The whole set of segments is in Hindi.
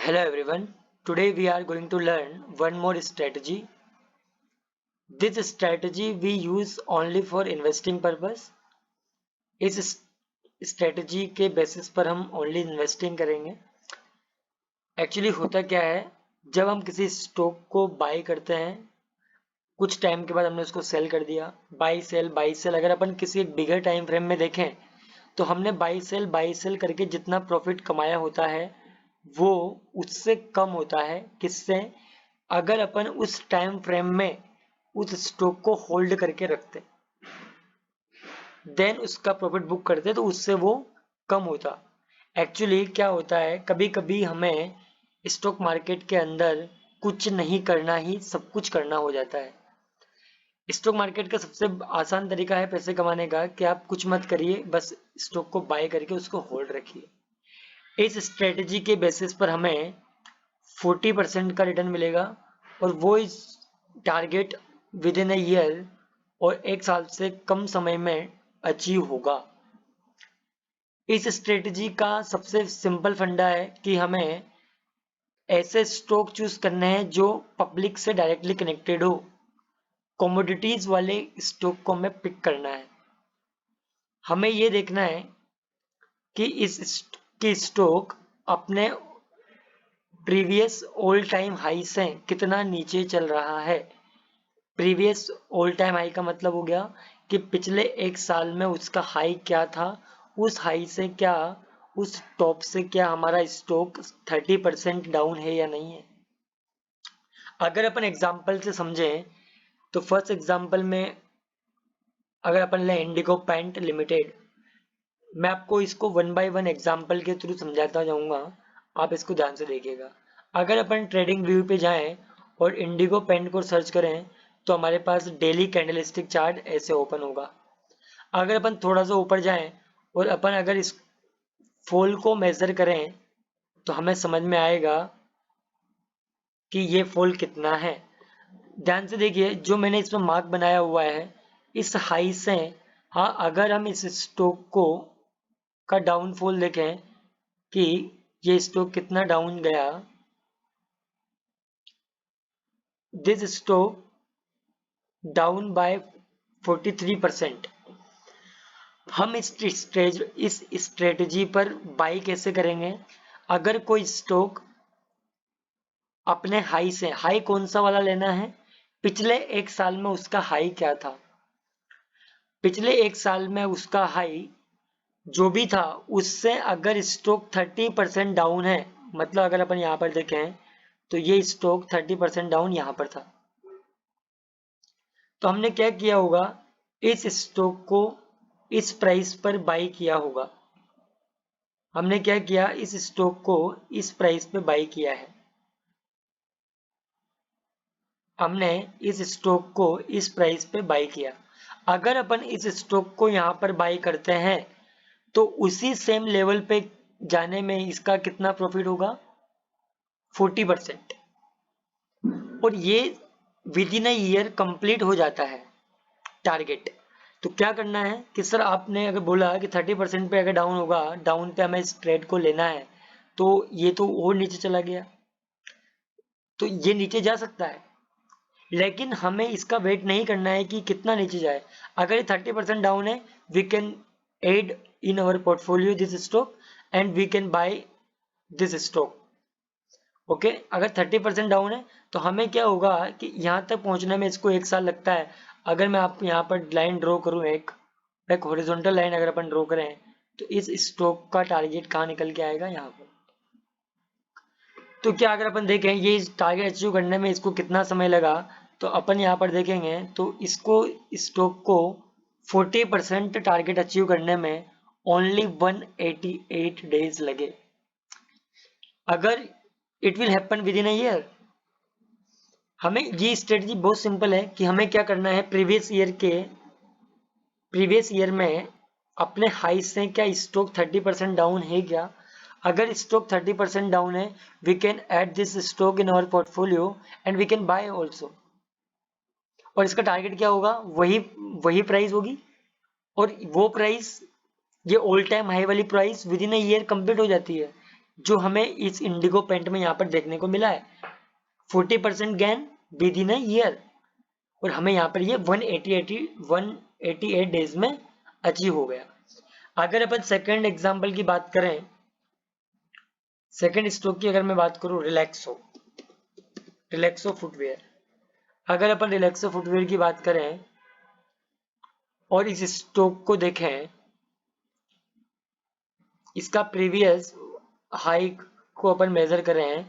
Hello everyone. Today we are going to learn one more strategy. This strategy we use only for investing purpose. इस strategy के basis पर हम only investing करेंगे. Actually होता क्या है, जब हम किसी stock को buy करते हैं, कुछ टाइम के बाद हमने उसको sell कर दिया. buy sell अगर अपन किसी एक bigger time frame में देखें तो हमने buy sell करके जितना profit कमाया होता है वो उससे कम होता है. किससे? अगर अपन उस टाइम फ्रेम में उस स्टॉक को होल्ड करके रखते देन उसका प्रॉफिट बुक करते तो उससे वो कम होता. एक्चुअली क्या होता है, कभी कभी हमें स्टॉक मार्केट के अंदर कुछ नहीं करना ही सब कुछ करना हो जाता है. स्टॉक मार्केट का सबसे आसान तरीका है पैसे कमाने का कि आप कुछ मत करिए, बस स्टॉक को बाय करके उसको होल्ड रखिए. इस स्ट्रेटेजी के बेसिस पर हमें 40% का रिटर्न मिलेगा और वो इस target with in a year और एक साल से कम समय में अचीव होगा. इस स्ट्रेटजी का सबसे सिंपल फंडा है कि हमें ऐसे स्टॉक चूज करने हैं जो पब्लिक से डायरेक्टली कनेक्टेड हो. कमोडिटीज वाले स्टॉक को हमें पिक करना है. हमें ये देखना है कि इस स्टॉक अपने प्रीवियस ऑल टाइम हाई से कितना नीचे चल रहा है. प्रीवियस ऑल टाइम हाई का मतलब हो गया कि पिछले एक साल में उसका हाई क्या था, उस हाई से क्या, उस टॉप से क्या हमारा स्टॉक 30% डाउन है या नहीं है. अगर अपन एग्जांपल से समझें तो फर्स्ट एग्जांपल में अगर अपन ले इंडिगो पेंट लिमिटेड, मैं आपको इसको वन बाय वन एग्जांपल के थ्रू समझाता जाऊंगा, आप इसको ध्यान से देखिएगा. अगर अपन ट्रेडिंग व्यू पे जाएं और इंडिगो पेंट को सर्च करें तो हमारे पास डेली कैंडलस्टिक चार्ट ऐसे ओपन होगा. अगर अपन थोड़ा सा ऊपर जाएं और अपन अगर इस फॉल को मेजर करें तो हमें समझ में आएगा कि ये फॉल कितना है. ध्यान से देखिए, जो मैंने इसमें मार्क बनाया हुआ है इस हाई से, हाँ, अगर हम इस स्टॉक को का डाउनफॉल देखें कि ये स्टॉक कितना डाउन गया, दिस स्टॉक डाउन बाय 43%. हम इस स्ट्रेटजी पर बाई कैसे करेंगे? अगर कोई स्टॉक अपने हाई से, हाई कौन सा वाला लेना है, पिछले एक साल में उसका हाई क्या था, पिछले एक साल में उसका हाई जो भी था उससे अगर स्टॉक 30% डाउन है, मतलब अगर अपन यहां पर देखें तो ये स्टॉक 30% डाउन यहां पर था, तो हमने क्या किया होगा, इस स्टॉक को इस प्राइस पर बाई किया होगा. हमने क्या किया, इस स्टॉक को इस प्राइस पे बाई किया है. हमने इस स्टॉक को इस प्राइस पे बाई किया. अगर अपन इस स्टॉक को यहां पर बाई करते हैं तो उसी सेम लेवल पे जाने में इसका कितना प्रॉफिट होगा, 40%. और ये with in a year complete हो जाता है टारगेट. तो क्या करना है कि सर आपने अगर बोला कि 30% पे अगर डाउन होगा, डाउन पे हमें इस ट्रेड को लेना है, तो ये तो और नीचे चला गया, तो ये नीचे जा सकता है, लेकिन हमें इसका वेट नहीं करना है कि कितना नीचे जाए. अगर ये 30% डाउन है, we can add in our portfolio this stock and we can buy this stock. Okay, अगर 30% डाउन है तो हमें क्या होगा कि यहाँ तक पहुंचने में इसको एक साल लगता है. अगर मैं आपको यहाँ पर लाइन ड्रॉ करूँ, एक हॉरिजॉन्टल लाइन अगर अपन ड्रॉ करें तो इस स्टॉक का टारगेट कहाँ निकल के आएगा, यहाँ पर. तो क्या अगर अपन देखें ये टारगेट अचीव करने में इसको कितना समय लगा, तो अपन यहाँ पर देखेंगे तो इसको स्टॉक को 40% टारगेट अचीव करने में ओनली 188 डेज लगे. अगर it will happen with in a year. हमें ये स्ट्रेटजी बहुत सिंपल है कि हमें क्या करना है, प्रीवियस ईयर में अपने हाई से क्या स्टॉक 30% डाउन है क्या. अगर स्टॉक 30% डाउन है, we can add this stock in our portfolio and we can buy also. और इसका टारगेट क्या होगा, वही प्राइस होगी, और वो प्राइस, ये ऑल टाइम हाई वाली price with in a year complete हो जाती है. जो हमें इस इंडिगो पेंट में यहाँ पर देखने को मिला है, 40% gain with in a year, और हमें यहाँ पर ये 188 डेज में अचीव हो गया। अगर अपन सेकंड एग्जांपल की बात करें, सेकंड स्टॉक की अगर मैं बात करूं, रिलैक्सो फुटवेयर, अगर अपन रिलैक्सो फुटवेयर की बात करें और इस स्टॉक को देखें, इसका प्रीवियस हाई को अपन मेजर करें,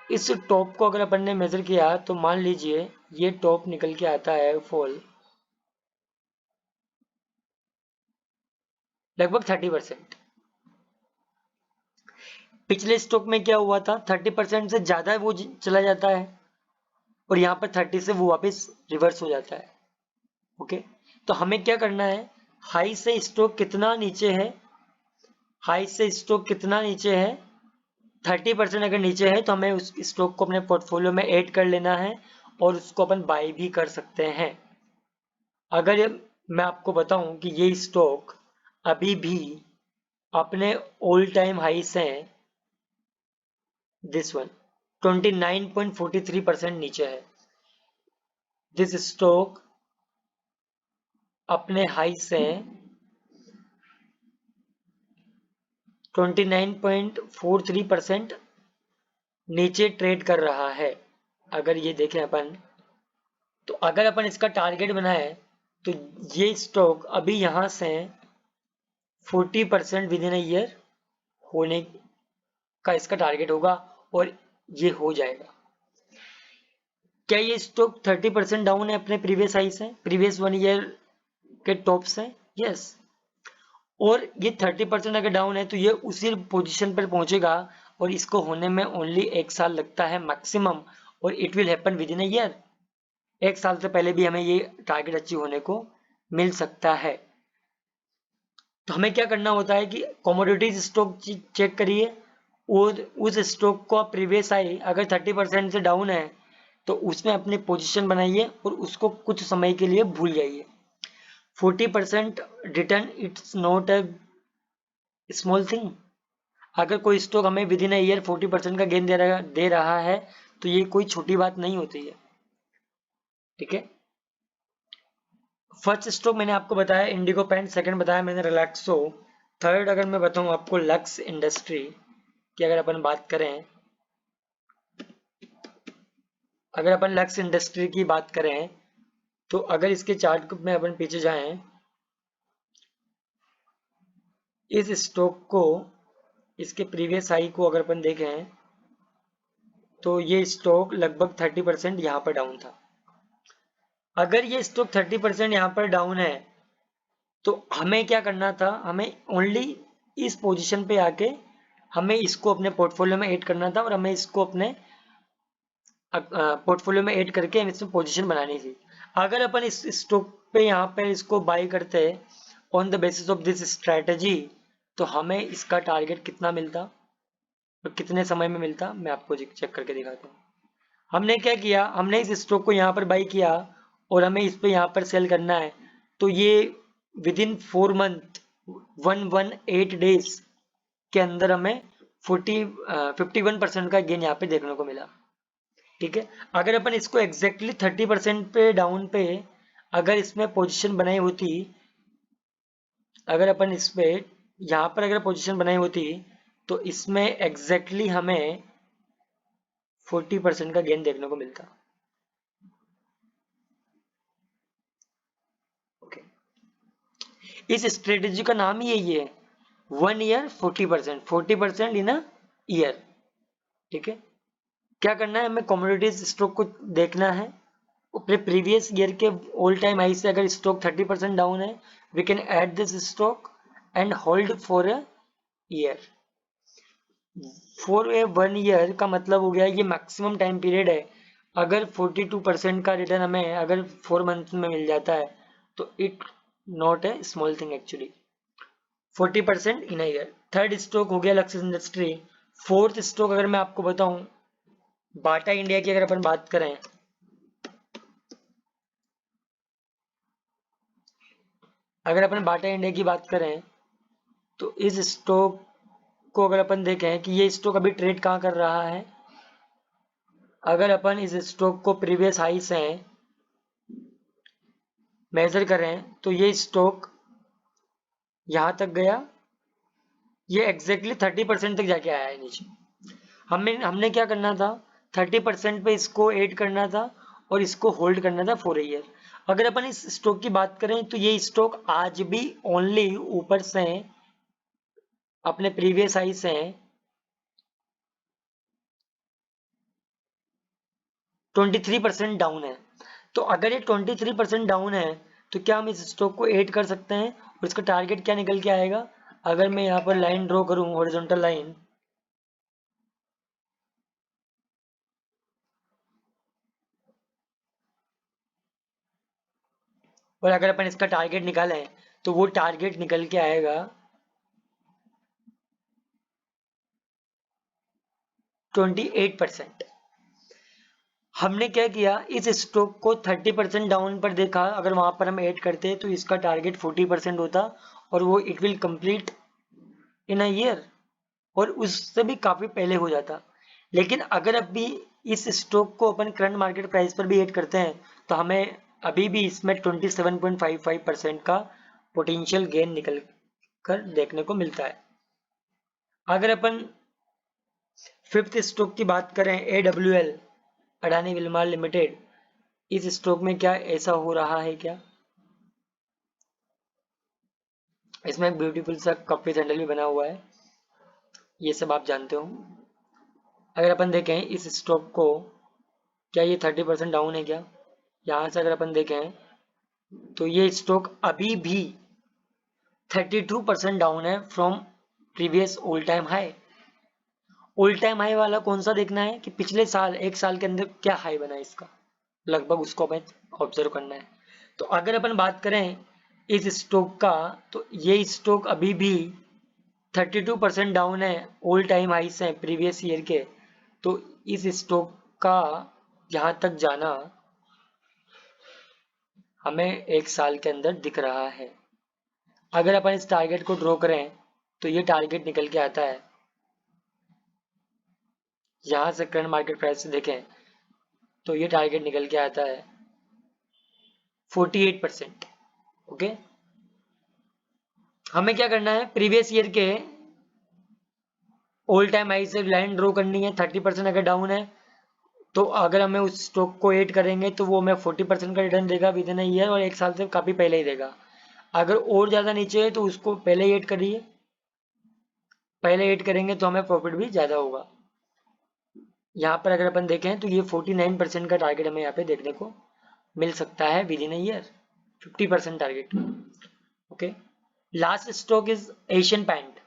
इस टॉप को अगर अपन ने मेजर किया तो मान लीजिए ये टॉप निकल के आता है फॉल लगभग 30%। पिछले स्टॉक में क्या हुआ था, 30% से ज्यादा वो चला जाता है और यहाँ पर 30 से वो वापस रिवर्स हो जाता है। ओके, तो हमें क्या करना है, हाई से स्टॉक कितना नीचे है, हाई से स्टॉक कितना नीचे है, 30% अगर नीचे है तो हमें उस स्टॉक को अपने पोर्टफोलियो में ऐड कर लेना है और उसको अपन बाय भी कर सकते हैं। अगर मैं आपको बताऊं कि ये स्टॉक अभी भी अपने ऑल टाइम हाई से दिस वन 29.43% नीचे है, दिस स्टॉक अपने हाई से 29.43% नीचे ट्रेड कर रहा है। अगर ये देखें अपन, तो अगर अपन इसका टारगेट बनाए तो ये स्टॉक अभी यहां से 40% विद इन अ ईयर होने का इसका टारगेट होगा और ये हो जाएगा। क्या ये स्टॉक 30% डाउन है अपने प्रीवियस हाई से, प्रीवियस 1 ईयर के टॉप से? यस। और ये 30% अगर डाउन है तो ये उसी पोजीशन पर पहुंचेगा और इसको होने में ओनली 1 साल लगता है मैक्सिमम, और it will happen with in a year. 1 साल से पहले भी हमें ये टारगेट अचीव होने को मिल सकता है। तो हमें क्या करना होता है कि कमोडिटीज स्टॉक चेक करिए और उस स्टॉक को प्रीवियस हाई अगर 30% से डाउन है तो उसमें अपनी पोजीशन बनाइए और उसको कुछ समय के लिए भूल जाइए। 40% return it's not a small thing. अगर कोई स्टॉक हमें विद इन अ ईयर 40% का गेन दे रहा है तो ये कोई छोटी बात नहीं होती है। ठीक है, फर्स्ट स्टॉक मैंने आपको बताया इंडिगो पेंट, सेकंड बताया मैंने रिलैक्सो, थर्ड अगर मैं बताऊं आपको लक्स इंडस्ट्री की अगर अपन बात करें, अगर अपन लक्स इंडस्ट्री की बात करें तो अगर इसके चार्ट में अपन पीछे जाएं, इस स्टॉक को इसके प्रीवियस हाई को अगर अपन देखें तो ये स्टॉक लगभग 30% यहाँ पर डाउन था। अगर ये स्टॉक 30% यहाँ पर डाउन है तो हमें क्या करना था, हमें ओनली इस पोजीशन पे आके हमें इसको अपने पोर्टफोलियो में ऐड करना था और हमें इसको अपने पोर्टफोलियो में ऐड करके हम इसमें पोजीशन बनानी थी। अगर अपन इस स्टॉक पे यहाँ पे इसको बाय करते on the basis of this strategy तो हमें इसका टारगेट कितना मिलता और कितने समय में मिलता, मैं आपको चेक करके दिखाता हूँ। हमने क्या किया, हमने इस स्टॉक को यहाँ पर बाई किया और हमें इस पे यहाँ पर सेल करना है, तो ये विद इन 4 मंथ 118 डेज के अंदर हमें 51% का गेन यहाँ पे देखने को मिला। ठीक है, अगर अपन इसको एग्जैक्टली 30% पे डाउन पे अगर इसमें पोजीशन बनाई होती, अगर अपन इस पे यहाँ पर अगर पोजीशन बनाई होती तो इसमें एग्जैक्टली हमें 40% का गेन देखने को मिलता। ओके, इस स्ट्रेटेजी का नाम ही यही है, 1 ईयर 40%, 40% इन अ ईयर। ठीक है, क्या करना है, हमें कमोडिटीज स्टॉक को देखना है अपने प्रीवियस ईयर के ऑल टाइम हाई से अगर स्टॉक 30% डाउन है we can add this stock and hold for a year. For a 1 year का मतलब हो गया ये मैक्सिमम टाइम पीरियड है। अगर 42% का रिटर्न हमें अगर 4 मंथ में मिल जाता है तो it not a small thing actually, 40% in a year. Third stock हो गया लक्स इंडस्ट्री। फोर्थ स्टॉक अगर मैं आपको बताऊं बाटा इंडिया की अगर अपन बात करें, अगर अपन बाटा इंडिया की बात करें तो इस स्टॉक को अगर अपन देखें कि ये स्टॉक अभी ट्रेड कहाँ कर रहा है, अगर अपन इस स्टॉक को प्रीवियस हाई से मेजर करें तो ये स्टॉक यहां तक गया, ये एग्जैक्टली 30% तक जाके आया है नीचे। हमने क्या करना था, 30% पे इसको ऐड करना था और इसको होल्ड करना था फॉर ईयर। अगर अपन इस स्टॉक की बात करें तो ये स्टॉक आज भी ओनली ऊपर से अपने प्रीवियस हाई से 23% डाउन है। तो अगर ये 23% डाउन है तो क्या हम इस स्टॉक को ऐड कर सकते हैं और इसका टारगेट क्या निकल के आएगा? अगर मैं यहाँ पर लाइन ड्रॉ करूँ, हॉरिजॉन्टल लाइन, और अगर अपन इसका टारगेट निकालें तो वो टारगेट निकल के आएगा 28%। हमने क्या किया, इस स्टॉक को 30% डाउन पर देखा, अगर वहां पर हम ऐड करते तो इसका टारगेट 40% होता और वो it will complete in a year, और उससे भी काफी पहले हो जाता। लेकिन अगर अभी इस स्टॉक को अपन करंट मार्केट प्राइस पर भी ऐड करते हैं तो हमें अभी भी इसमें 27.55% का पोटेंशियल गेन निकल कर देखने को मिलता है। अगर अपन फिफ्थ स्टॉक की बात करें, AWL, अडानी विल्मार लिमिटेड, इस स्टॉक में क्या ऐसा हो रहा है क्या? इसमें एक ब्यूटीफुल सा कॉफी सैंडल भी बना हुआ है, ये सब आप जानते हो। अगर अपन देखें इस स्टॉक को, क्या ये 30% डाउन है क्या? यहाँ से अगर अपन देखें तो ये स्टॉक अभी भी 32% डाउन है from previous all time high. All time high वाला कौन सा देखना है कि पिछले साल, एक साल के अंदर क्या हाई बना है इसका, लगभग उसको हमें ऑब्जर्व करना है। तो अगर अपन बात करें इस स्टॉक का, तो ये स्टॉक अभी भी 32% डाउन है ऑल टाइम हाई से प्रीवियस ईयर के। तो इस स्टॉक का यहाँ तक जाना हमें एक साल के अंदर दिख रहा है। अगर अपन इस टारगेट को ड्रॉ करें तो ये टारगेट निकल के आता है, यहाँ से करंट मार्केट प्राइस से देखें तो ये टारगेट निकल के आता है 48%। ओके, हमें क्या करना है, प्रीवियस ईयर के ऑल टाइम हाई से लाइन ड्रॉ करनी है। 30% अगर डाउन है तो अगर हमें उस स्टॉक को ऐड करेंगे तो वो हमें 40% का रिटर्न देगा विद इन ईयर, और एक साल से काफी पहले ही देगा। अगर और ज्यादा नीचे है तो उसको पहले ही ऐड करिए, पहले ऐड करेंगे तो हमें प्रॉफिट भी ज्यादा होगा। यहाँ पर अगर अपन देखें तो ये 49% का टारगेट हमें यहाँ पे देखने को मिल सकता है within year, 50% target. Okay, last stock is Asian paint.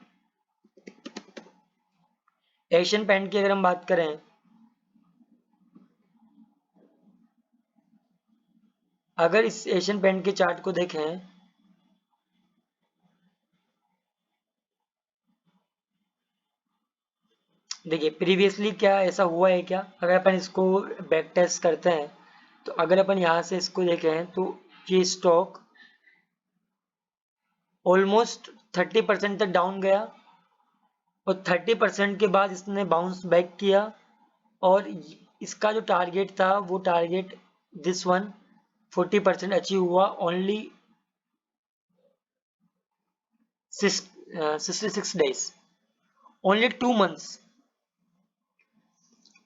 Asian paint की अगर हम बात करें, अगर इस एशियन पेंट के चार्ट को देखें, देखिए प्रीवियसली क्या ऐसा हुआ है क्या? अगर अपन इसको बैक टेस्ट करते हैं तो अगर अपन यहाँ से इसको देखें तो ये स्टॉक ऑलमोस्ट 30% तक डाउन गया और 30% के बाद इसने बाउंस बैक किया, और इसका जो टारगेट था वो टारगेट दिस वन 40% अचीव हुआ only 66 days, only 2 months.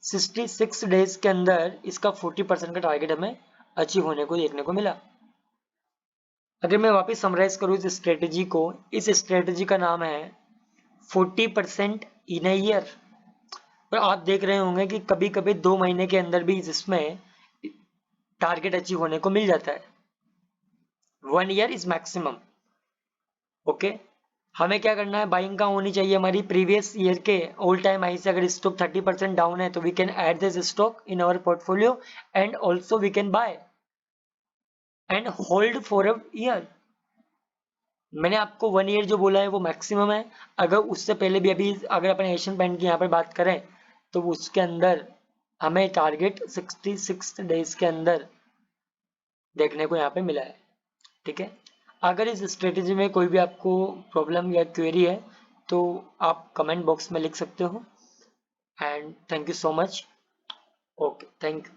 66 days के अंदर इसका 40% का टारगेट हमें अचीव होने को देखने को मिला। अगर मैं वापस समराइज करूँ इस स्ट्रेटेजी को, इस स्ट्रेटेजी का नाम है 40% इन अ ईयर। और आप देख रहे होंगे कि कभी कभी 2 महीने के अंदर भी इसमें टारगेट अचीव होने को मिल जाता है। 1 ईयर इज मैक्सिमम। ओके, हमें क्या करना है, बाइंग का होनी चाहिए हमारी प्रीवियस ईयर के ऑल टाइम हाई से। अगर स्टॉक 30% डाउन है तो we can add this stock in our portfolio and also we can buy and hold for a year. मैंने आपको 1 ईयर जो बोला है वो मैक्सिमम है। अगर उससे पहले भी, अभी अगर अपन एशियन पेंट की यहाँ पर बात करें तो उसके अंदर हमें टारगेट 66 डेज के अंदर देखने को यहाँ पे मिला है। ठीक है, अगर इस स्ट्रेटेजी में कोई भी आपको प्रॉब्लम या क्वेरी है तो आप कमेंट बॉक्स में लिख सकते हो। And thank you so much. Okay, thank you.